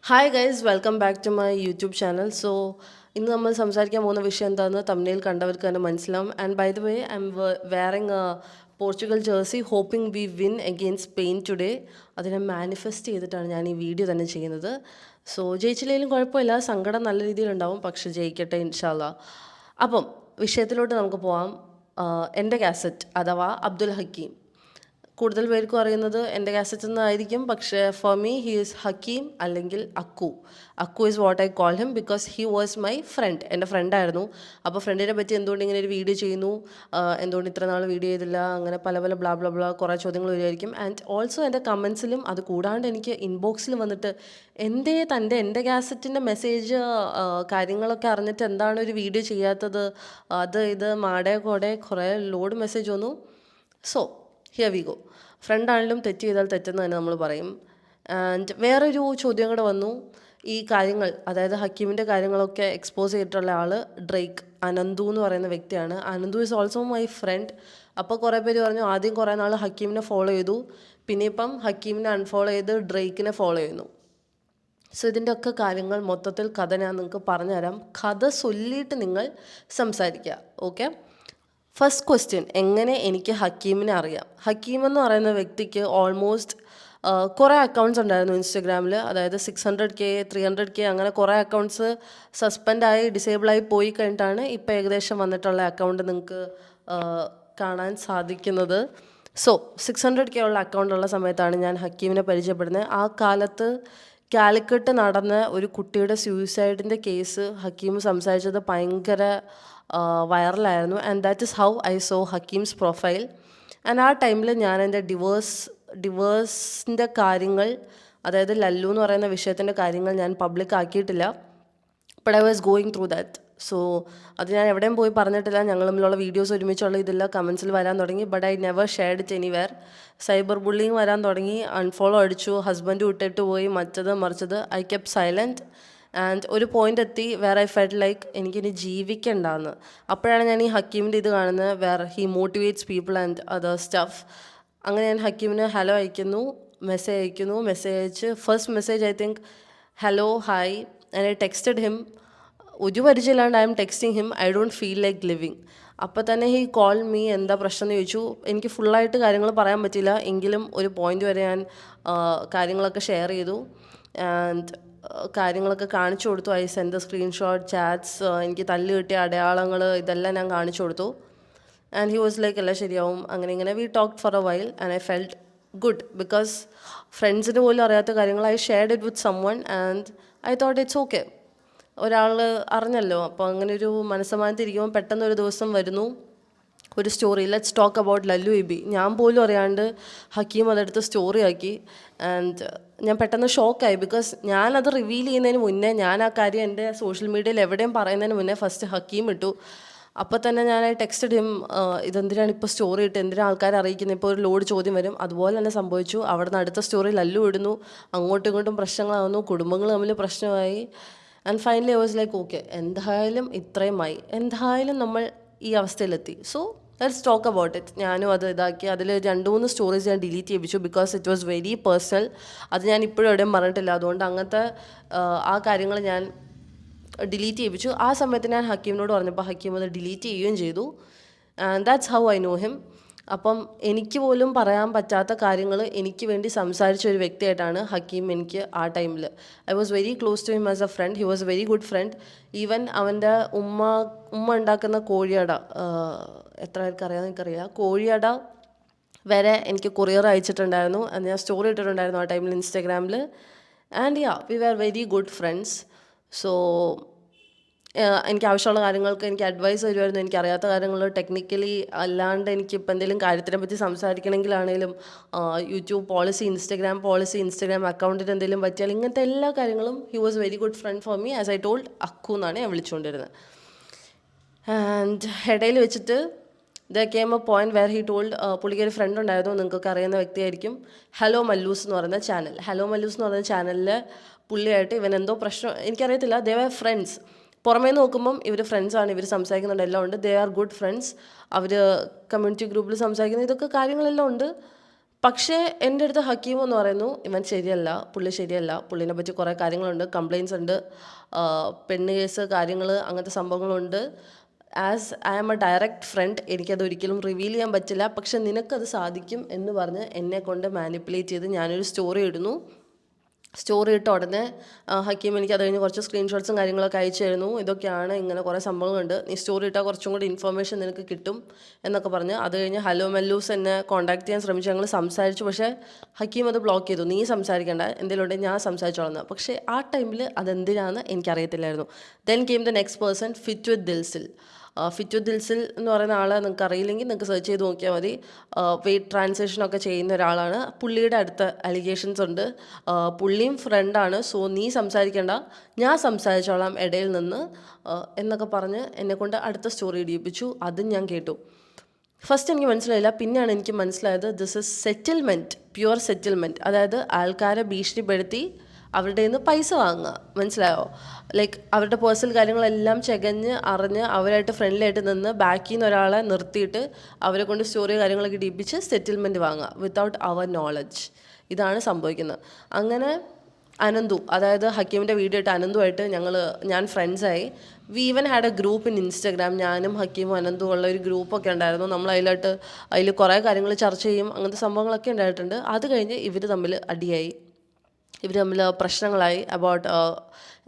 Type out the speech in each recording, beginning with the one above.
Hi guys welcome back to my YouTube channel. ഇന്ന് നമ്മൾ സംസാരിക്കാൻ പോകുന്ന വിഷയം എന്താണെന്ന് തമ്മിൽ കണ്ടവർക്ക് തന്നെ മനസ്സിലാവും. And by the way I'm wearing Portugal jersey hoping we win against Spain today. അതിനെ മാനിഫെസ്റ്റ് ചെയ്തിട്ടാണ് ഞാൻ ഈ വീഡിയോ തന്നെ ചെയ്യുന്നത്. ജയിച്ചില്ലെങ്കിലും കുഴപ്പമില്ല, സങ്കടം നല്ല രീതിയിലുണ്ടാവും, പക്ഷെ ജയിക്കട്ടെ ഇൻഷാല്ലാ. അപ്പം വിഷയത്തിലോട്ട് നമുക്ക് പോവാം. എൻ്റെ കാസറ്റ് അഥവാ അബ്ദുൽ ഹക്കീം. കൂടുതൽ പേർക്കും അറിയുന്നത് എൻ്റെ കാസറ്റ് എന്നായിരിക്കും, പക്ഷേ for me he is Hakeem അല്ലെങ്കിൽ Akku. Akku is what I call him because he was my friend. എൻ്റെ ഫ്രണ്ടായിരുന്നു. അപ്പോൾ ഫ്രണ്ടിനെ പറ്റി എന്തുകൊണ്ട് ഇങ്ങനെ ഒരു വീഡിയോ ചെയ്യുന്നു, എന്തുകൊണ്ട് ഇത്ര നാൾ വീഡിയോ ചെയ്തില്ല, അങ്ങനെ പല പല ബ്ലാ ബ്ലാ ബ്ലാ കുറേ ചോദ്യങ്ങൾ വരുമായിരിക്കും. ആൻഡ് ഓൾസോ എൻ്റെ കമൻസിലും അത് കൂടാണ്ട് എനിക്ക് ഇൻബോക്സിൽ വന്നിട്ട് എൻ്റെ കാസറ്റിൻ്റെ മെസ്സേജ് കാര്യങ്ങളൊക്കെ അറിഞ്ഞിട്ട് എന്താണ് ഒരു വീഡിയോ ചെയ്യാത്തത്, അത് ഇത് മാടേ കോടെ കുറേ ലോഡ് മെസ്സേജ് വന്നു. Here we go. ഫ്രണ്ടാണെങ്കിലും തെറ്റ് ചെയ്താൽ തെറ്റെന്ന് തന്നെ നമ്മൾ പറയും. ആൻഡ് വേറൊരു ചോദ്യം കൂടെ വന്നു. ഈ കാര്യങ്ങൾ, അതായത് ഹക്കീമിൻ്റെ കാര്യങ്ങളൊക്കെ എക്സ്പോസ് ചെയ്തിട്ടുള്ള ആൾ ഡ്രേക്ക്, അനന്തു എന്ന് പറയുന്ന വ്യക്തിയാണ്. Ananthu is also my friend. അപ്പോൾ കുറേ പേര് പറഞ്ഞു ആദ്യം കുറേ നാൾ ഹക്കീമിനെ ഫോളോ ചെയ്തു, പിന്നെ ഇപ്പം ഹക്കീമിനെ അൺഫോളോ ചെയ്ത് ഡ്രേക്കിനെ ഫോളോ ചെയ്യുന്നു. ഇതിൻ്റെ ഒക്കെ കാര്യങ്ങൾ മൊത്തത്തിൽ കഥ ഞാൻ നിങ്ങൾക്ക് പറഞ്ഞുതരാം. കഥ ചൊല്ലിയിട്ട് നിങ്ങൾ സംസാരിക്കുക, ഓക്കെ? ഫസ്റ്റ് ക്വസ്റ്റ്യൻ, എങ്ങനെ എനിക്ക് ഹക്കീമിനെ അറിയാം? ഹക്കീം എന്ന് പറയുന്ന വ്യക്തിക്ക് ഓൾമോസ്റ്റ് കുറേ അക്കൗണ്ട്സ് ഉണ്ടായിരുന്നു ഇൻസ്റ്റഗ്രാമിൽ. അതായത് 600K 300K അങ്ങനെ കുറേ അക്കൗണ്ട്സ് സസ്പെൻഡായി ഡിസേബിളായി പോയി കഴിഞ്ഞിട്ടാണ് ഇപ്പോൾ ഏകദേശം വന്നിട്ടുള്ള അക്കൗണ്ട് നിങ്ങൾക്ക് കാണാൻ സാധിക്കുന്നത്. 600K ഉള്ള അക്കൗണ്ടുള്ള സമയത്താണ് ഞാൻ ഹക്കീമിനെ പരിചയപ്പെടുന്നത്. ആ കാലത്ത് കാലിക്കട്ട് നടന്ന ഒരു കുട്ടിയുടെ സൂയിസൈഡിൻ്റെ കേസ് ഹക്കീം സംസാരിച്ചത് ഭയങ്കര വൈറലായിരുന്നു. And that is how I saw Hakeem's profile. And ആ ടൈമിൽ ഞാൻ എൻ്റെ ഡിവേഴ്സിൻ്റെ കാര്യങ്ങൾ, അതായത് ലല്ലു എന്ന് പറയുന്ന വിഷയത്തിൻ്റെ കാര്യങ്ങൾ ഞാൻ പബ്ലിക് ആക്കിയിട്ടില്ല. But I was going through that. അത് ഞാൻ എവിടെയും പോയി പറഞ്ഞിട്ടില്ല. ഞങ്ങൾ തമ്മിലുള്ള വീഡിയോസ് ഒരുമിച്ചുള്ള ഇതെല്ലാം കമൻസിൽ വരാൻ തുടങ്ങി. But I never shared it anywhere. Cyber bullying വരാൻ തുടങ്ങി, അൺഫോളോ അടിച്ചു, ഹസ്ബൻഡ് വിട്ടിട്ട് പോയി, മറ്റത് മറിച്ചത്. I kept silent. ആൻഡ് ഒരു പോയിന്റ് എത്തി വേർ ഐ ഫെൽറ്റ് ലൈക്ക് എനിക്കിനി ജീവിക്കണ്ടെന്ന്. അപ്പോഴാണ് ഞാൻ ഈ ഹക്കീമിൻ്റെ ഇത് കാണുന്നത്, where he motivates people and other stuff. അങ്ങനെ ഞാൻ ഹക്കീമിന് ഹലോ അയക്കുന്നു, മെസ്സേജ് അയച്ച് first message I think hello hi. And I texted him. ഒരു പരിചയമില്ലാണ്ട് I'm texting him, I don't feel like living. അപ്പോൾ തന്നെ ഹി കോൾ മീ, എന്താ പ്രശ്നം എന്ന് ചോദിച്ചു. എനിക്ക് ഫുള്ളായിട്ട് കാര്യങ്ങൾ പറയാൻ പറ്റില്ല, എങ്കിലും ഒരു പോയിന്റ് വരെ ഞാൻ കാര്യങ്ങളൊക്കെ ഷെയർ ചെയ്തു. ആൻഡ് കാര്യങ്ങളൊക്കെ കാണിച്ചു കൊടുത്തു. I send the screenshot, chats, എനിക്ക് തല്ല് കിട്ടിയ അടയാളങ്ങൾ, ഇതെല്ലാം ഞാൻ കാണിച്ചു കൊടുത്തു. ആൻഡ് ഹി വാസ് ലൈക്ക് എല്ലാം ശരിയാവും, അങ്ങനെ ഇങ്ങനെ we talked for a while. And I felt good because ഫ്രണ്ട്സിന് പോലും അറിയാത്ത കാര്യങ്ങൾ I shared it with someone. And I thought it's okay, ഒരാൾ അറിഞ്ഞല്ലോ. അപ്പോൾ അങ്ങനെ ഒരു മനസ്സമാനത്തിരിക്കുമ്പോൾ പെട്ടെന്നൊരു ദിവസം വരുന്നു ഒരു story, let's talk about Lallu EB. ഞാൻ പോലും അറിയാണ്ട് ഹക്കീം അതെടുത്ത് സ്റ്റോറി ആക്കി. ആൻഡ് ഞാൻ പെട്ടെന്ന് ഷോക്കായി, ബിക്കോസ് ഞാനത് റിവീൽ ചെയ്യുന്നതിന് മുന്നേ, ഞാൻ ആ കാര്യം എൻ്റെ സോഷ്യൽ മീഡിയയിൽ എവിടെയും പറയുന്നതിന് മുന്നേ ഫസ്റ്റ് ഹക്കീം ഇട്ടു. അപ്പോൾ തന്നെ ഞാൻ ടെക്സ്റ്റഡ് ഹിം, ഇതെന്തിനാണ് ഇപ്പോൾ സ്റ്റോറി ഇട്ട്, എന്തിനാണ് ആൾക്കാരെ അറിയിക്കുന്നത്, ഇപ്പോൾ ഒരു ലോഡ് ചോദ്യം വരും. അതുപോലെ തന്നെ സംഭവിച്ചു. അവിടെ നിന്ന് അടുത്ത സ്റ്റോറി ലല്ലു ഇടുന്നു, അങ്ങോട്ടും ഇങ്ങോട്ടും പ്രശ്നങ്ങളാവുന്നു, കുടുംബങ്ങൾ തമ്മിൽ പ്രശ്നമായി. And finally I was like okay, എന്തായാലും ഇത്രയുമായി, എന്തായാലും നമ്മൾ ഈ അവസ്ഥയിലെത്തി. Let's talk about it. ഞാനും അത് ഇതാക്കി. അതിൽ 2-3 സ്റ്റോറീസ് ഞാൻ ഡിലീറ്റ് ചെയ്യിപ്പിച്ചു, because it was very personal. അത് ഞാൻ ഇപ്പോഴും എവിടെയും പറഞ്ഞിട്ടില്ല. അതുകൊണ്ട് അങ്ങനത്തെ ആ കാര്യങ്ങൾ ഞാൻ ഡിലീറ്റ് ചെയ്യിപ്പിച്ചു. ആ സമയത്ത് ഞാൻ ഹക്കീമിനോട് പറഞ്ഞപ്പോൾ ഹക്കീം അത് ഡിലീറ്റ് ചെയ്യുകയും ചെയ്തു. And that's how I know him. അപ്പം എനിക്ക് പോലും പറയാൻ പറ്റാത്ത കാര്യങ്ങൾ എനിക്ക് വേണ്ടി സംസാരിച്ച ഒരു വ്യക്തിയായിട്ടാണ് ഹക്കീം എനിക്ക് ആ ടൈമിൽ. I was very close to him as a friend. He was a very good friend. Even അവൻ്റെ ഉമ്മ ഉണ്ടാക്കുന്ന കോഴിയട, എത്ര പേർക്ക് അറിയാമെന്ന് എനിക്കറിയില്ല, കോഴിയട വരെ എനിക്ക് കൊറിയർ അയച്ചിട്ടുണ്ടായിരുന്നു. അത് ഞാൻ സ്റ്റോറി ഇട്ടിട്ടുണ്ടായിരുന്നു ആ ടൈമിൽ ഇൻസ്റ്റാഗ്രാമിൽ. And we are very good friends. So എനിക്ക് ആവശ്യമുള്ള കാര്യങ്ങൾക്ക് എനിക്ക് അഡ്വൈസ് തരുമായിരുന്നു. എനിക്ക് അറിയാത്ത കാര്യങ്ങൾ ടെക്നിക്കലി അല്ലാണ്ട് എനിക്കിപ്പോൾ എന്തെങ്കിലും കാര്യത്തിനെ പറ്റി സംസാരിക്കണമെങ്കിലാണെങ്കിലും, യൂട്യൂബ് പോളിസി, ഇൻസ്റ്റഗ്രാം അക്കൗണ്ടിന് എന്തെങ്കിലും പറ്റിയാൽ, ഇങ്ങനത്തെ എല്ലാ കാര്യങ്ങളും he was very good friend for me. As I told, Akku എന്നാണ് ഞാൻ വിളിച്ചുകൊണ്ടിരുന്നത്. ആൻഡ് ഇടയിൽ വെച്ചിട്ട് the came a point where he told, പുള്ളിക്ക് ഒരു ഫ്രണ്ട് ഉണ്ടായിരുന്നു, നിങ്ങൾക്കൊക്കെ അറിയുന്ന വ്യക്തിയായിരിക്കും, ഹലോ മല്ലൂസ് എന്ന് പറയുന്ന ചാനൽ. ഹലോ മല്ലൂസ് എന്ന് പറയുന്ന ചാനലിൽ പുള്ളിയായിട്ട് ഇവൻ എന്തോ പ്രശ്നം, എനിക്കറിയത്തില്ല, ദേ ആർ ഫ്രണ്ട്സ്. പുറമേ നോക്കുമ്പം ഇവർ ഫ്രണ്ട്സാണ്, ഇവർ സംസാരിക്കുന്നുണ്ട്, എല്ലാം ഉണ്ട്, ദേ ആർ ഗുഡ് ഫ്രണ്ട്സ്. അവർ കമ്മ്യൂണിറ്റി ഗ്രൂപ്പിൽ സംസാരിക്കുന്ന ഇതൊക്കെ കാര്യങ്ങളെല്ലാം ഉണ്ട്. പക്ഷേ എൻ്റെ അടുത്ത് ഹക്കീം എന്ന് പറയുന്നു ഇവൻ ശരിയല്ല, പുള്ളി ശരിയല്ല, പുള്ളിനെ പറ്റി കുറേ കാര്യങ്ങളുണ്ട്, കംപ്ലയിൻസ് ഉണ്ട്, പെണ്ണ് കേസ് കാര്യങ്ങൾ അങ്ങനത്തെ സംഭവങ്ങളുണ്ട്. As I am a direct friend എനിക്കത് ഒരിക്കലും റിവീൽ ചെയ്യാൻ പറ്റില്ല, പക്ഷെ നിനക്കത് സാധിക്കും എന്ന് പറഞ്ഞ് എന്നെ കൊണ്ട് മാനിപ്പുലേറ്റ് ചെയ്ത് ഞാനൊരു സ്റ്റോറി ഇടുന്നു. സ്റ്റോറി ഇട്ട ഉടനെ ഹക്കീം എനിക്ക് അത് കഴിഞ്ഞ് കുറച്ച് സ്ക്രീൻഷോട്ട്സും കാര്യങ്ങളൊക്കെ അയച്ചു തരുന്നു. ഇതൊക്കെയാണ്, ഇങ്ങനെ കുറേ സംഭവങ്ങളുണ്ട്, നീ സ്റ്റോറി ഇട്ടാൽ കുറച്ചും കൂടി ഇൻഫർമേഷൻ നിനക്ക് കിട്ടും എന്നൊക്കെ പറഞ്ഞ് അത് കഴിഞ്ഞ് ഹലോ മെല്ലൂസ് എന്നെ കോൺടാക്ട് ചെയ്യാൻ ശ്രമിച്ചു. ഞങ്ങൾ സംസാരിച്ചു, പക്ഷേ ഹക്കീം അത് ബ്ലോക്ക് ചെയ്തു. നീ സംസാരിക്കേണ്ട, എന്തെങ്കിലും ഉണ്ടെങ്കിൽ ഞാൻ സംസാരിച്ചോളാം. പക്ഷേ ആ ടൈമിൽ അതെന്തിനാണെന്ന് എനിക്കറിയത്തില്ലായിരുന്നു. Then came the next person, fit with Dilsil. Fit with Dilsil എന്ന് പറയുന്ന ആളെ നിങ്ങൾക്ക് അറിയില്ലെങ്കിൽ നിങ്ങൾക്ക് സെർച്ച് ചെയ്ത് നോക്കിയാൽ മതി. വെയ്റ്റ് ട്രാൻസിഷനൊക്കെ ചെയ്യുന്ന ഒരാളാണ്. പുള്ളിയുടെ അടുത്ത അലിഗേഷൻസ് ഉണ്ട്. പുള്ളിയും ഫ്രണ്ടാണ്, സോ നീ സംസാരിക്കേണ്ട, ഞാൻ സംസാരിച്ചോളാം ഇടയിൽ നിന്ന് എന്നൊക്കെ പറഞ്ഞ് എന്നെക്കൊണ്ട് അടുത്ത സ്റ്റോറി ഇടിയിപ്പിച്ചു. അതും ഞാൻ കേട്ടു. ഫസ്റ്റ് എനിക്ക് മനസ്സിലായില്ല, പിന്നെയാണ് എനിക്ക് മനസ്സിലായത് this is settlement, pure settlement. അതായത് ആൾക്കാരെ ഭീഷണിപ്പെടുത്തി അവരുടെ നിന്ന് പൈസ വാങ്ങുക, മനസ്സിലായോ? ലൈക്ക് അവരുടെ പേഴ്സണൽ കാര്യങ്ങളെല്ലാം ചകഞ്ഞ് അറിഞ്ഞ് അവരായിട്ട് ഫ്രണ്ട്ലി ആയിട്ട് നിന്ന് ബാക്കിൽ നിന്ന് ഒരാളെ നിർത്തിയിട്ട് അവരെ കൊണ്ട് സ്റ്റോറി കാര്യങ്ങളൊക്കെ ഇടിപ്പിച്ച് സെറ്റിൽമെൻറ്റ് വാങ്ങുക വിത്തൗട്ട് അവർ നോളജ്. ഇതാണ് സംഭവിക്കുന്നത്. അങ്ങനെ അനന്തു, അതായത് ഹക്കീമിൻ്റെ വീഡിയോ ഇട്ട് അനന്തുമായിട്ട് ഞാൻ ഫ്രണ്ട്സായി. We even had a group in Instagram. ഞാനും ഹക്കീമും അനന്തും ഉള്ള ഒരു ഗ്രൂപ്പൊക്കെ ഉണ്ടായിരുന്നു. നമ്മൾ അതിൽ കുറേ കാര്യങ്ങൾ ചർച്ച ചെയ്യും, അങ്ങനത്തെ സംഭവങ്ങളൊക്കെ ഉണ്ടായിട്ടുണ്ട്. അത് കഴിഞ്ഞ് ഇവർ തമ്മിൽ അടിയായി, ഇവർ തമ്മിൽ പ്രശ്നങ്ങളായി about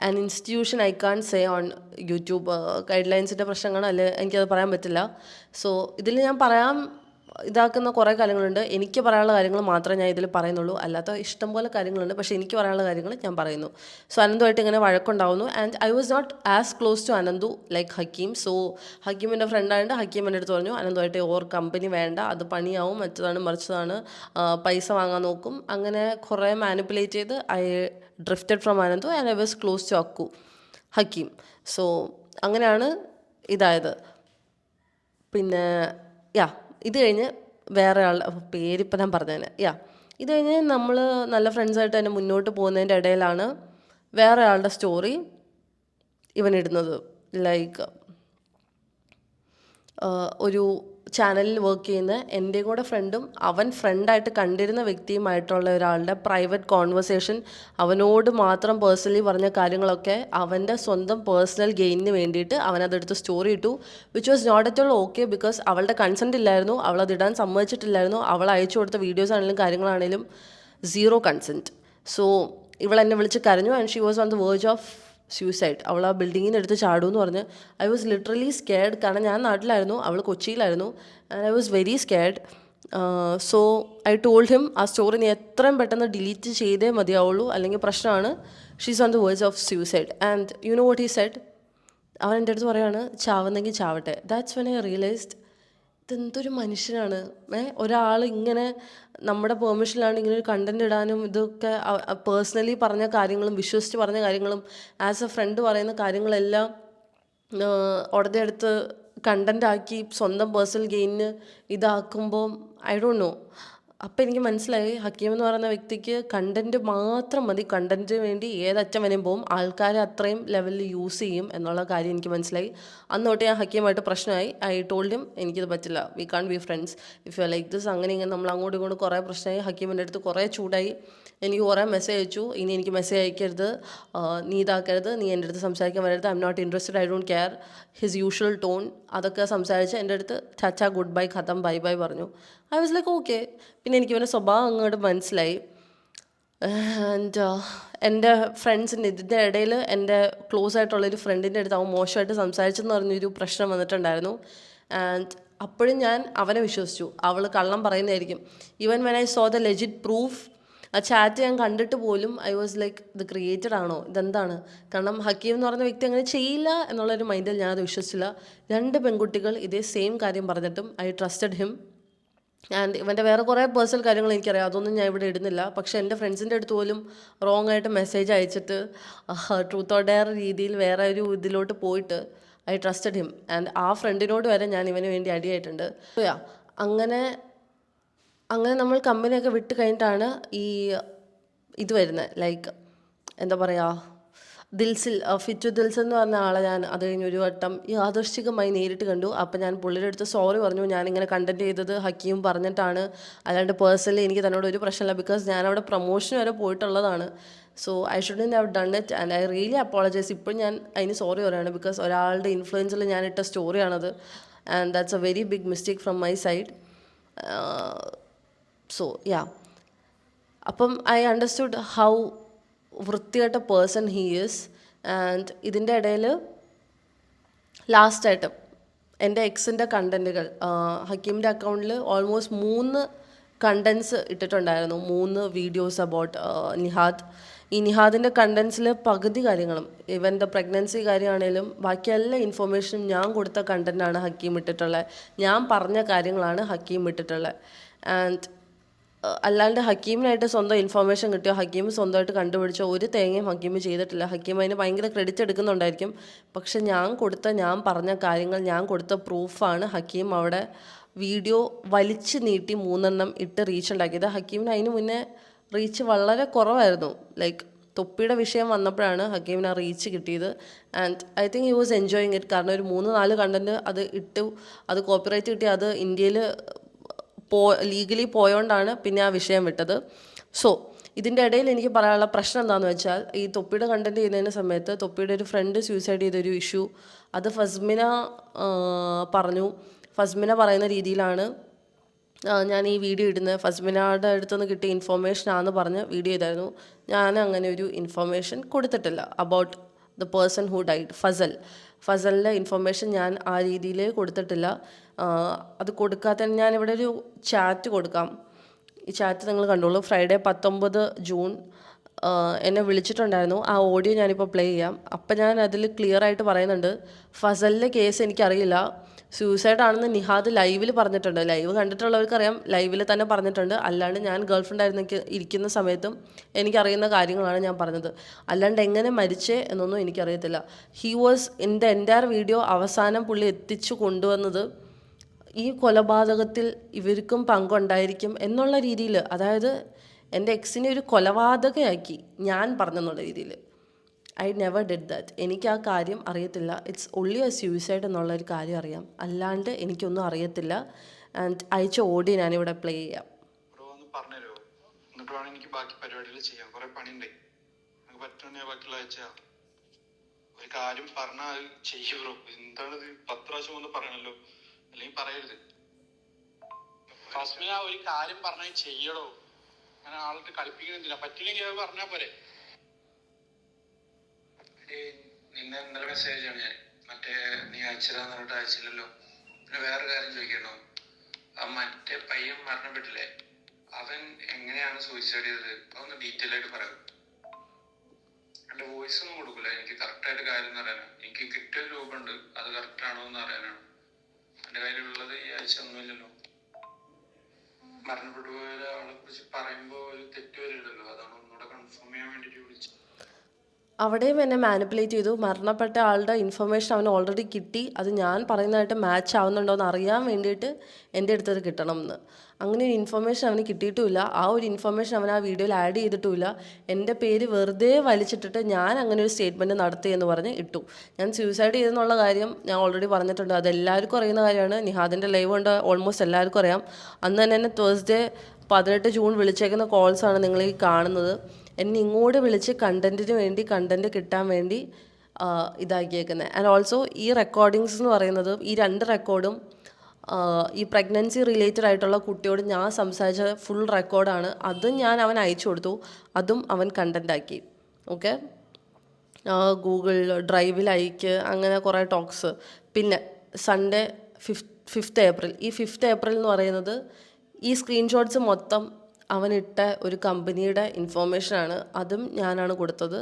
an institution I can't say on YouTube. Guide ലൈൻസിൻ്റെ പ്രശ്നങ്ങളല്ലേ, എനിക്കത് പറയാൻ പറ്റില്ല. സോ ഇതിൽ ഞാൻ ഇതാക്കുന്ന കുറേ കാര്യങ്ങളുണ്ട്. എനിക്ക് പറയാനുള്ള കാര്യങ്ങൾ മാത്രമേ ഞാൻ ഇതിൽ പറയുന്നുള്ളൂ, അല്ലാത്ത ഇഷ്ടംപോലെ കാര്യങ്ങളുണ്ട്. പക്ഷേ എനിക്ക് പറയാനുള്ള കാര്യങ്ങൾ ഞാൻ പറയുന്നു. സോ അനന്തുമായിട്ട് ഇങ്ങനെ വഴക്കുണ്ടാവുന്നു. And I was not as close to Ananthu like Hakeem. So ഹക്കീമിൻ്റെ ഫ്രണ്ടായിട്ട് ഹക്കീം എൻ്റെ അടുത്ത് പറഞ്ഞു, അനന്തുമായിട്ട് കമ്പനി വേണ്ട, അത് പണിയാവും, മറ്റതാണ് മറിച്ചതാണ്, പൈസ വാങ്ങാൻ നോക്കും. അങ്ങനെ കുറേ മാനിപ്പുലേറ്റ് ചെയ്ത് I drifted from Ananthu and I was close to Hakeem. So അങ്ങനെയാണ് ഇതായത്. പിന്നെ ഇത് കഴിഞ്ഞ് വേറെ ആളുടെ പേരിപ്പം ഞാൻ പറഞ്ഞേനെ. ഇത് കഴിഞ്ഞ് നമ്മൾ നല്ല ഫ്രണ്ട്സായിട്ട് തന്നെ മുന്നോട്ട് പോകുന്നതിൻ്റെ ഇടയിലാണ് വേറെ ആളുടെ സ്റ്റോറി ഇവനിടുന്നത്. ലൈക്ക് ഒരു ചാനലിൽ വർക്ക് ചെയ്യുന്ന എൻ്റെ കൂടെ ഫ്രണ്ടും അവൻ ഫ്രണ്ടായിട്ട് കണ്ടിരുന്ന വ്യക്തിയുമായിട്ടുള്ള ഒരാളുടെ പ്രൈവറ്റ് കോൺവെർസേഷൻ, അവനോട് മാത്രം പേഴ്സണലി പറഞ്ഞ കാര്യങ്ങളൊക്കെ അവൻ്റെ സ്വന്തം പേഴ്സണൽ ഗെയിനിന് വേണ്ടിയിട്ട് അവനതെടുത്ത് സ്റ്റോറി ഇട്ടു. Which was not at all okay, because അവളുടെ കൺസെൻറ്റ് ഇല്ലായിരുന്നു, അവളതിടാൻ സമ്മതിച്ചിട്ടില്ലായിരുന്നു. അവൾ അയച്ചു കൊടുത്ത വീഡിയോസ് ആണെങ്കിലും കാര്യങ്ങളാണെങ്കിലും സീറോ കൺസെൻറ്റ്. സോ ഇവളെന്നെ വിളിച്ച് കരഞ്ഞു and she was on the verge of suicide. അവൾ ആ ബിൽഡിങ്ങിൽ നിന്ന് എടുത്ത് ചാടുമെന്ന് പറഞ്ഞ് ഐ വാസ് ലിറ്ററലി സ്കേർഡ്. കാരണം ഞാൻ നാട്ടിലായിരുന്നു, അവൾ കൊച്ചിയിലായിരുന്നു. And I was very scared. So I told him, ആ സ്റ്റോറി നീ എത്രയും പെട്ടെന്ന് ഡിലീറ്റ് ചെയ്തേ മതിയാവുള്ളൂ, അല്ലെങ്കിൽ പ്രശ്നമാണ്. She's on the words of suicide. And you know what he said? അവൻ എൻ്റെ അടുത്ത് പറയുകയാണ്, ചാവുന്നെങ്കിൽ ചാവട്ടെ. ദാറ്റ്സ് വെൻ ഐ റിയലൈസ്ഡ് ഇതെന്തൊരു മനുഷ്യനാണ്. ഒരാൾ ഇങ്ങനെ നമ്മുടെ പെർമിഷനിലാണ് ഇങ്ങനെ ഒരു കണ്ടന്റ് ഇടാനും ഇതൊക്കെ പേഴ്സണലി പറഞ്ഞ കാര്യങ്ങളും വിശ്വസിച്ച് പറഞ്ഞ കാര്യങ്ങളും ആസ് എ ഫ്രണ്ട് പറയുന്ന കാര്യങ്ങളെല്ലാം ഉടനെ അടുത്ത് കണ്ടന്റ് ആക്കി സ്വന്തം പേഴ്സണൽ ഗെയിനിന് ഇതാക്കുമ്പോൾ ഐ ഡോണ്ട് നോ. അപ്പം എനിക്ക് മനസ്സിലായി ഹക്കീം എന്ന് പറയുന്ന വ്യക്തിക്ക് കണ്ടന്റ് മാത്രം മതി, കണ്ടന്റിന് വേണ്ടി ഏതറ്റം വരെയും പോകും, ആൾക്കാരെ അത്രയും ലെവലിൽ യൂസ് ചെയ്യും എന്നുള്ള കാര്യം എനിക്ക് മനസ്സിലായി. അന്ന് തൊട്ട് ഞാൻ ഹക്കീമായിട്ട് പ്രശ്നമായി. ഐ ടോൾഡ് ഹിം എനിക്കിത് പറ്റില്ല, we can't be friends if you are like this. അങ്ങനെ ഇങ്ങനെ നമ്മൾ അങ്ങോട്ടും ഇങ്ങോട്ടും കുറേ പ്രശ്നമായി. ഹക്കീമിൻ്റെ അടുത്ത് കുറേ ചൂടായി, എനിക്ക് കുറേ മെസ്സേജ് അയച്ചു, ഇനി എനിക്ക് മെസ്സേജ് അയക്കരുത്, നീ ഇതാക്കരുത്, നീ എൻ്റെ അടുത്ത് സംസാരിക്കാൻ വരരുത്, I'm not interested, I don't care, his usual tone. അതൊക്കെ സംസാരിച്ച് എൻ്റെ അടുത്ത് ചാച്ചാ ഗുഡ് ബൈ ഖത്തം ബൈ ബൈ പറഞ്ഞു. I was like okay. പിന്നെ എനിക്ക് ഇവൻ്റെ സ്വഭാവം അങ്ങോട്ട് മനസ്സിലായി. ആൻഡ് എൻ്റെ ഫ്രണ്ട്സിൻ്റെ ഇതിൻ്റെ ഇടയിൽ എൻ്റെ ക്ലോസ് ആയിട്ടുള്ളൊരു ഫ്രണ്ടിൻ്റെ അടുത്ത് അവൻ മോശമായിട്ട് സംസാരിച്ചെന്ന് പറഞ്ഞൊരു പ്രശ്നം വന്നിട്ടുണ്ടായിരുന്നു. ആൻഡ് അപ്പോഴും ഞാൻ അവനെ വിശ്വസിച്ചു, അവൾ കള്ളം പറയുന്നതായിരിക്കും. Even when I so the legit proof, ആ ചാറ്റ് ഞാൻ കണ്ടിട്ട് പോലും ഐ വാസ് ലൈക്ക് ഇത് ക്രിയേറ്റഡ് ആണോ, ഇതെന്താണ്? കാരണം ഹക്കീം എന്ന് പറയുന്ന വ്യക്തി അങ്ങനെ ചെയ്യില്ല എന്നുള്ളൊരു മൈൻഡിൽ ഞാനത് വിശ്വസിച്ചില്ല. 2 പെൺകുട്ടികൾ ഇതേ സെയിം കാര്യം പറഞ്ഞിട്ടും ഐ ട്രസ്റ്റഡ് ഹിം. ആൻഡ് ഇവൻ്റെ വേറെ കുറേ പേഴ്സണൽ കാര്യങ്ങൾ എനിക്കറിയാം, അതൊന്നും ഞാൻ ഇവിടെ ഇടുന്നില്ല. പക്ഷേ എൻ്റെ ഫ്രണ്ട്സിൻ്റെ അടുത്ത് പോലും റോങ് ആയിട്ട് മെസ്സേജ് അയച്ചിട്ട് ട്രൂത്ത് ഓർ ഡെയർ രീതിയിൽ വേറെ ഒരു ഇതിലോട്ട് പോയിട്ട് ഐ ട്രസ്റ്റഡ് ഹിം. ആൻഡ് ആ ഫ്രണ്ടിനോട് വരെ ഞാൻ ഇവന് വേണ്ടി അടിയായിട്ടുണ്ട്. അങ്ങനെ നമ്മൾ കമ്പനിയൊക്കെ വിട്ട് കഴിഞ്ഞിട്ടാണ് ഇത് വരുന്നത്. ലൈക്ക് എന്താ പറയുക, ഫിറ്റു ദിൽസ് എന്ന് പറഞ്ഞ ആളെ ഞാൻ അത് കഴിഞ്ഞ് ഒരു വട്ടം യാദൃശ്ചികമായി നേരിട്ട് കണ്ടു. അപ്പം ഞാൻ പുള്ളിയുടെ അടുത്ത് സോറി പറഞ്ഞു. ഞാനിങ്ങനെ കണ്ടന്റ് ചെയ്തത് ഹക്കീം പറഞ്ഞിട്ടാണ്, അല്ലാണ്ട് പേഴ്സണലി എനിക്ക് തന്നോട് ഒരു പ്രശ്നമില്ല. ബിക്കോസ് ഞാൻ അവിടെ പ്രൊമോഷൻ വരെ പോയിട്ടുള്ളതാണ്. So I shouldn't have done it and I really apologise. ഇപ്പോഴും ഞാൻ അതിന് സോറി പറയുകയാണ്. ബിക്കോസ് ഒരാളുടെ ഇൻഫ്ലുവൻസിൽ ഞാൻ ഇട്ട സ്റ്റോറിയാണത്. And that's a very big mistake from my side. So yeah, അപ്പം ഐ അണ്ടർസ്റ്റുഡ് ഹൗ വൃത്തികെട്ട പേഴ്സൺ ഹീ ഈസ്. ആൻഡ് ഇതിൻ്റെ ഇടയിൽ ലാസ്റ്റായിട്ട് എൻ്റെ എക്സിൻ്റെ കണ്ടൻറ്റുകൾ ഹക്കീമിൻ്റെ അക്കൗണ്ടിൽ ഓൾമോസ്റ്റ് 3 കണ്ടൻസ് ഇട്ടിട്ടുണ്ടായിരുന്നു, 3 വീഡിയോസ് അബൌട്ട് നിഹാദ്. ഈ നിഹാദിൻ്റെ കണ്ടൻസിൽ പകുതി കാര്യങ്ങളും ഇവൻ്റെ പ്രഗ്നൻസി കാര്യമാണേലും ബാക്കി എല്ലാ ഇൻഫോർമേഷനും ഞാൻ കൊടുത്ത കണ്ടൻറ്റാണ് ഹക്കീം ഇട്ടിട്ടുള്ളത്. ഞാൻ പറഞ്ഞ കാര്യങ്ങളാണ് ഹക്കീം ഇട്ടിട്ടുള്ളത്. ആൻഡ് അല്ലാണ്ട് ഹക്കീമിനായിട്ട് സ്വന്തം ഇൻഫോർമേഷൻ കിട്ടിയോ, ഹക്കീം സ്വന്തമായിട്ട് കണ്ടുപിടിച്ചോ ഒരു തേങ്ങയും ഹക്കീം ചെയ്തിട്ടില്ല. ഹക്കീം അതിന് ഭയങ്കര ക്രെഡിറ്റ് എടുക്കുന്നുണ്ടായിരിക്കും. പക്ഷെ ഞാൻ പറഞ്ഞ കാര്യങ്ങൾ, ഞാൻ കൊടുത്ത പ്രൂഫാണ് ഹക്കീം അവിടെ വീഡിയോ വലിച്ചു നീട്ടി 3 ഇട്ട് റീച്ച് ഉണ്ടാക്കിയത്. ഹക്കീമിന് അതിന് മുന്നേ റീച്ച് വളരെ കുറവായിരുന്നു. ലൈക്ക് തൊപ്പിയുടെ വിഷയം വന്നപ്പോഴാണ് ഹക്കീമിന് ആ റീച്ച് കിട്ടിയത്. And I think he was enjoying it. കാരണം ഒരു 3-4 കണ്ടൻറ്റ് അത് ഇട്ടു, അത് കോപ്പിറൈറ്റ് കിട്ടി, അത് ഇന്ത്യയിൽ ലീഗലി പോയോണ്ടാണ് പിന്നെ ആ വിഷയം വിട്ടത്. സോ ഇതിൻ്റെ ഇടയിൽ എനിക്ക് പറയാനുള്ള പ്രശ്നം എന്താണെന്ന് വെച്ചാൽ, ഈ തൊപ്പിയുടെ കണ്ടൻറ്റ് ചെയ്യുന്നതിന് സമയത്ത് തൊപ്പിയുടെ ഒരു ഫ്രണ്ട് സൂയിസൈഡ് ചെയ്തൊരു ഇഷ്യൂ അത് ഫസ്മിന പറഞ്ഞു. ഫസ്മിന പറയുന്ന രീതിയിലാണ് ഞാൻ ഈ വീഡിയോ ഇടുന്നത്. ഫസ്മിനയുടെ അടുത്തുനിന്ന് കിട്ടിയ ഇൻഫോർമേഷനാണെന്ന് പറഞ്ഞ് വീഡിയോ ചെയ്തായിരുന്നു. ഞാൻ അങ്ങനെ ഒരു ഇൻഫോർമേഷൻ കൊടുത്തിട്ടില്ല about the person who died, ഫസലിൻ്റെ ഇൻഫോർമേഷൻ ഞാൻ ആ രീതിയിൽ കൊടുത്തിട്ടില്ല. അത് കൊടുക്കാത്ത ഞാനിവിടെ ഒരു ചാറ്റ് കൊടുക്കാം. ഈ ചാറ്റ് നിങ്ങൾ കണ്ടോളൂ. ഫ്രൈഡേ 19 ജൂൺ എന്നെ വിളിച്ചിട്ടുണ്ടായിരുന്നു. ആ ഓഡിയോ ഞാനിപ്പോൾ പ്ലേ ചെയ്യാം. അപ്പം ഞാൻ അതിൽ ക്ലിയർ ആയിട്ട് പറയുന്നുണ്ട്, ഫസലിൻ്റെ കേസ് എനിക്കറിയില്ല, സൂയിസൈഡ് ആണെന്ന് നിഹാദ് ലൈവിൽ പറഞ്ഞിട്ടുണ്ട്. ലൈവ് കണ്ടിട്ടുള്ളവർക്കറിയാം, ലൈവിൽ തന്നെ പറഞ്ഞിട്ടുണ്ട്. അല്ലാണ്ട് ഞാൻ ഗേൾഫ്രണ്ട് ആയിരുന്നു ഇരിക്കുന്ന സമയത്തും എനിക്കറിയുന്ന കാര്യങ്ങളാണ് ഞാൻ പറഞ്ഞത്. അല്ലാണ്ട് എങ്ങനെ മരിച്ചേ എന്നൊന്നും എനിക്കറിയത്തില്ല. He was in the entire video അവസാനം പുള്ളി എത്തിച്ചു കൊണ്ടുവന്നത് ഈ കൊലപാതകത്തിൽ ഇവർക്കും പങ്കുണ്ടായിരിക്കും എന്നുള്ള രീതിയിൽ. അതായത് എൻ്റെ എക്സിനെ ഒരു കൊലപാതകയാക്കി ഞാൻ പറഞ്ഞെന്നുള്ള രീതിയിൽ. I never did that. എനിക്ക് ആ കാര്യം അറിയത്തില്ല. ഇറ്റ്സ് ഒൺലി എ സൂയിസൈഡ് എന്നുള്ളൊരു കാര്യം അറിയാം, അല്ലാണ്ട് എനിക്കൊന്നും അറിയത്തില്ല. ആൻഡ് അയച്ച ഓഡിയോ ഞാനിവിടെ പ്ലേ ചെയ്യാം. പറഞ്ഞുതരുമോ? എന്നിട്ട് വേണം എനിക്ക് ബാക്കി പരിപാടികൾ ചെയ്യാം. കുറെ പണിയുണ്ട്. നമുക്ക് പറ്റുന്ന ബാക്കിയുള്ള അയച്ചാ ഒരു കാര്യം പറഞ്ഞാൽ ചെയ്യൂ ബ്രോ. എന്താണിത് 10 പ്രാവശ്യം ഒന്ന് പറയണല്ലോ, അല്ലെങ്കിൽ പറയരുത്. ഫസ്മിന ഒരു കാര്യം പറഞ്ഞാൽ ചെയ്യടോ. അങ്ങനെ ആളിട്ട് കളിപ്പിക്കണെന്തിനാ? പറ്റില്ലെങ്കിൽ അത് പറഞ്ഞാൽ പോരെ. നിന്നെ ഇന്നലെ മെസ്സേജ് ആണ് ഞാൻ, മറ്റേ നീ അയച്ചിടാന്ന് പറഞ്ഞിട്ട് അയച്ചില്ലല്ലോ. പിന്നെ വേറെ കാര്യം ചോദിക്കണോ? ആ മറ്റേ പയ്യൻ മരണപ്പെട്ടില്ലേ, അവൻ എങ്ങനെയാണ് സൂയിസൈഡ് ചെയ്തത്? അതൊന്ന് ഡീറ്റെയിൽ ആയിട്ട് പറയാം. എന്റെ വോയിസ് ഒന്നും കൊടുക്കില്ല, എനിക്ക് കറക്റ്റായിട്ട് കാര്യം എന്ന് അറിയാനാണ്. എനിക്ക് കിട്ടിയ രൂപമുണ്ട്, അത് കറക്റ്റ് ആണോ എന്ന് അറിയാനാണ്. എന്റെ കയ്യിലുള്ളത് ഈ ആഴ്ച ഒന്നുമില്ലല്ലോ. മരണപ്പെട്ടു പോയ ഒരാളെ കുറിച്ച് പറയുമ്പോൾ ഒരു തെറ്റ് വരില്ലല്ലോ, അതാണ് ഒന്നുകൂടെ കൺഫേം ചെയ്യാൻ വേണ്ടിട്ട് വിളിച്ചത്. അവിടെയും എന്നെ മാനിപ്പുലേറ്റ് ചെയ്തു. മരണപ്പെട്ട ആളുടെ ഇൻഫർമേഷൻ അവന് ഓൾറെഡി കിട്ടി. അത് ഞാൻ പറയുന്നതായിട്ട് മാച്ച് ആവുന്നുണ്ടോ എന്ന് അറിയാൻ വേണ്ടിയിട്ട് എൻ്റെ അടുത്തത് കിട്ടണം എന്ന്. അങ്ങനെ ഒരു ഇൻഫർമേഷൻ അവന് കിട്ടിയിട്ടുമില്ല. ആ ഒരു ഇൻഫർമേഷൻ അവൻ ആ വീഡിയോയിൽ ആഡ് ചെയ്തിട്ടുമില്ല. എൻ്റെ പേര് വെറുതെ വലിച്ചിട്ടിട്ട് ഞാൻ അങ്ങനെ ഒരു സ്റ്റേറ്റ്മെൻറ്റ് നടത്തിയെന്ന് പറഞ്ഞ് ഇട്ടു. ഞാൻ സൂയിസൈഡ് ചെയ്തെന്നുള്ള കാര്യം ഞാൻ ഓൾറെഡി പറഞ്ഞിട്ടുണ്ട്. അത് എല്ലാവർക്കും അറിയുന്ന കാര്യമാണ്. നിഹാദിൻ്റെ ലൈവ് കൊണ്ട് ഓൾമോസ്റ്റ് എല്ലാവർക്കും അറിയാം. അന്ന് തന്നെ എന്നെ തേഴ്സ്ഡേ 18 ജൂൺ വിളിച്ചേക്കുന്ന കോൾസാണ് നിങ്ങൾ ഈ കാണുന്നത്. എന്നെ ഇങ്ങോട്ട് വിളിച്ച് കണ്ടൻറ്റ് കിട്ടാൻ വേണ്ടി ഇതാക്കിയേക്കുന്നത്. ആൻഡ് ഓൾസോ ഈ റെക്കോർഡിങ്സ് എന്ന് പറയുന്നത്, ഈ 2 റെക്കോർഡും ഈ പ്രഗ്നൻസി റിലേറ്റഡ് ആയിട്ടുള്ള കുട്ടിയോട് ഞാൻ സംസാരിച്ച ഫുൾ റെക്കോർഡാണ്. അതും ഞാൻ അവൻ അയച്ചു കൊടുത്തു. അതും അവൻ കണ്ടൻറ്റാക്കി. ഓക്കെ, ഗൂഗിൾ ഡ്രൈവിൽ അയക്ക്, അങ്ങനെ കുറേ ടോക്സ്. പിന്നെ സൺഡേ 5th ഏപ്രിൽ, ഈ 5th ഏപ്രിൽ എന്ന് പറയുന്നത് ഈ സ്ക്രീൻഷോട്ട്സ് മൊത്തം അവനിട്ട ഒരു കമ്പനിയുടെ ഇൻഫോർമേഷനാണ്. അതും ഞാനാണ് കൊടുത്തത്.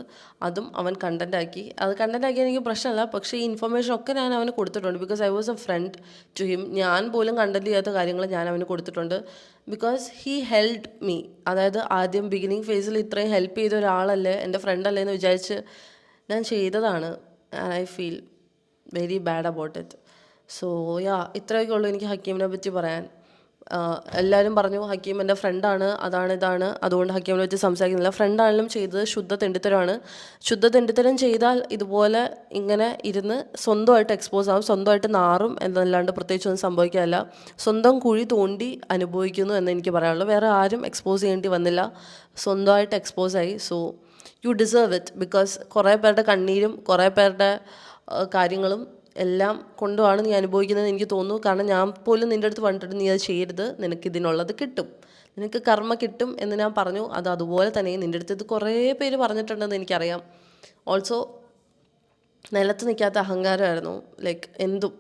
അതും അവൻ കണ്ടൻറ്റാക്കി. അത് കണ്ടൻറ്റാക്കി എനിക്ക് പ്രശ്നമില്ല. പക്ഷേ ഈ ഇൻഫോർമേഷനൊക്കെ ഞാൻ അവന് കൊടുത്തിട്ടുണ്ട്. Because I was a friend to him. ഞാൻ പോലും കണ്ടൻറ്റ് ചെയ്യാത്ത കാര്യങ്ങൾ ഞാൻ അവന് കൊടുത്തിട്ടുണ്ട്. Because he helped me. അതായത് ആദ്യം ബിഗിനിങ് ഫേസിൽ ഇത്രയും ഹെൽപ്പ് ചെയ്ത ഒരാളല്ലേ, എൻ്റെ ഫ്രണ്ട് അല്ലേ എന്ന് വിചാരിച്ച് ഞാൻ ചെയ്തതാണ്. And I feel very bad about it. So yeah, ഇത്രയൊക്കെ ഉള്ളൂ എനിക്ക് ഹക്കീമിനെ പറ്റി പറയാൻ. എല്ലാവരും പറഞ്ഞു ഹക്കീം എൻ്റെ ഫ്രണ്ടാണ്, അതാണ് ഇതാണ്, അതുകൊണ്ട് ഹക്കീമിനെ വെച്ച് സംസാരിക്കുന്നില്ല. ഫ്രണ്ടാണെങ്കിലും ചെയ്തത് ശുദ്ധ തെണ്ടിത്തരമാണ്. ശുദ്ധ തെണ്ടിത്തരം ചെയ്താൽ ഇതുപോലെ ഇങ്ങനെ ഇരുന്ന് സ്വന്തമായിട്ട് എക്സ്പോസ് ആവും, സ്വന്തമായിട്ട് നാറും എന്നല്ലാണ്ട് പ്രത്യേകിച്ചൊന്നും സംഭവിക്കാനില്ല. സ്വന്തം കുഴി തോണ്ടി അനുഭവിക്കുന്നു എന്ന് എനിക്ക് പറയാനുള്ളൂ. വേറെ ആരും എക്സ്പോസ് ചെയ്യേണ്ടി വന്നില്ല, സ്വന്തമായിട്ട് എക്സ്പോസായി. So you deserve it. Because കുറേ പേരുടെ കണ്ണീരും കുറേ പേരുടെ കാര്യങ്ങളും എല്ലാം കൊണ്ടുമാണ് നീ അനുഭവിക്കുന്നതെന്ന് എനിക്ക് തോന്നുന്നു. കാരണം ഞാൻ പോലും നിൻ്റെ അടുത്ത് പറഞ്ഞിട്ട് നീ അത് ചെയ്യരുത്, നിനക്കിതിനുള്ളത് കിട്ടും, നിനക്ക് കർമ്മ കിട്ടും എന്ന് ഞാൻ പറഞ്ഞു. അത് അതുപോലെ തന്നെ നിൻ്റെ അടുത്ത് ഇത് കുറേ പേര് പറഞ്ഞിട്ടുണ്ടെന്ന് എനിക്കറിയാം. ഓൾസോ നിലത്ത് നിൽക്കാത്ത അഹങ്കാരമായിരുന്നു. ലൈക്ക് എന്തും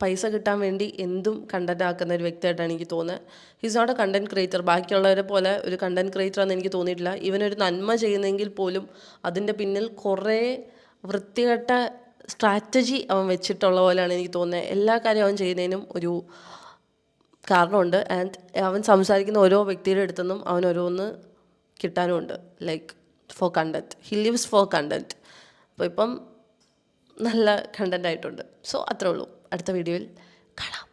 പൈസ കിട്ടാൻ വേണ്ടി എന്തും കണ്ടൻറ് ആക്കുന്ന ഒരു വ്യക്തിയായിട്ടാണ് എനിക്ക് തോന്നുന്നത്. His not a content creator. ബാക്കിയുള്ളവരെ പോലെ ഒരു കണ്ടൻറ് ക്രിയേറ്റർ ആണെന്ന് എനിക്ക് തോന്നിയിട്ടില്ല. ഇവനൊരു നന്മ ചെയ്യുന്നെങ്കിൽ പോലും അതിൻ്റെ പിന്നിൽ കുറേ വൃത്തികെട്ട സ്ട്രാറ്റജി അവൻ വെച്ചിട്ടുള്ള പോലെയാണ് എനിക്ക് തോന്നുന്നത്. എല്ലാ കാര്യവും അവൻ ചെയ്യുന്നതിനും ഒരു കാരണമുണ്ട്. ആൻഡ് അവൻ സംസാരിക്കുന്ന ഓരോ വ്യക്തിയുടെ അടുത്തുനിന്നും അവൻ ഓരോന്ന് കിട്ടാനുമുണ്ട്. Like for content, he lives for content. അപ്പോൾ ഇപ്പം നല്ല കണ്ടൻ്റ് ആയിട്ടുണ്ട്. സോ അത്രേ ഉള്ളൂ. അടുത്ത വീഡിയോയിൽ കാണാം.